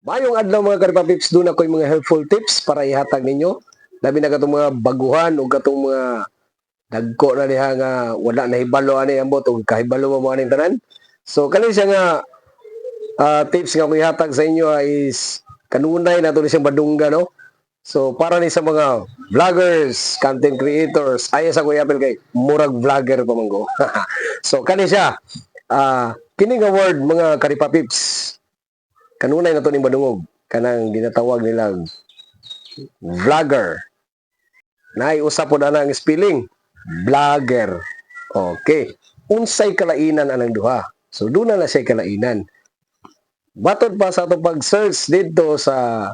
Mayong adlaw mga karipapips, doon ako yung mga helpful tips para ihatag ninyo. Labi na katong mga baguhan o katong mga dagko na diha nga wala na hibalo ani ambot o kahibalo mo aning tanan. So kani siya nga tips nga ko ihatag sa inyo is kanunay na to siyang badungga no. So para ni sa mga vloggers, content creators, ay sa kuya apel kay murag vlogger pa manggo. So kani siya kini nga word mga karipapips kanunay na to ning badungog kanang ginatawag nilang vlogger. Naiusa po na ang spelling vlogger. Okay. Unsay kalainan anang duha? So doon na siya kalainan. Batod pa sa atong pag-search dito sa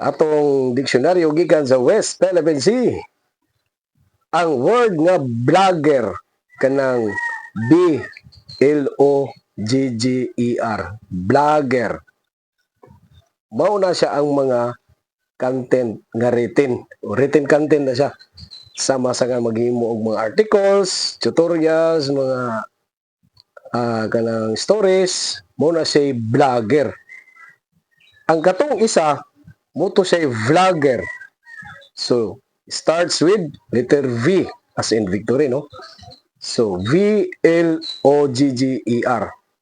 atong diksyonaryo gikan sa West Philippine Sea. Ang word nga vlogger kanang B L O G G E R vlogger. Mao na siya ang mga content nga written content na siya. Sama sa nga maghimo og mga articles, tutorials, mga kanang stories, mo na siya vlogger. Ang katong isa, mo to siya vlogger. So, starts with letter V as in victory, no? So, V-L-O-G-G-E-R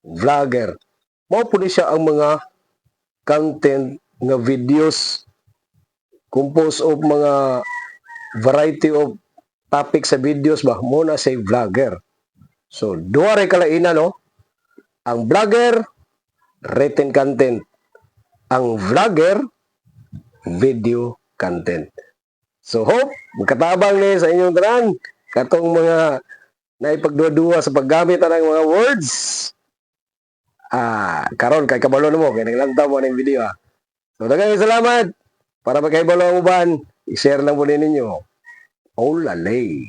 vlogger. Mao po siya ang mga content nga videos composed of mga variety of topic sa videos ba mo na say vlogger. So duha ray kalainan no. Ang vlogger written content, ang vlogger video content. So hope magkatabang ni sa inyong tanan katong mga naipagduwa-duwa sa paggamit ng mga words. Karon kay kabalo mo kay naglantaw mo ning video So daghang salamat. Para magkaibalo ang uban, i-share lang po ninyo. Olalay.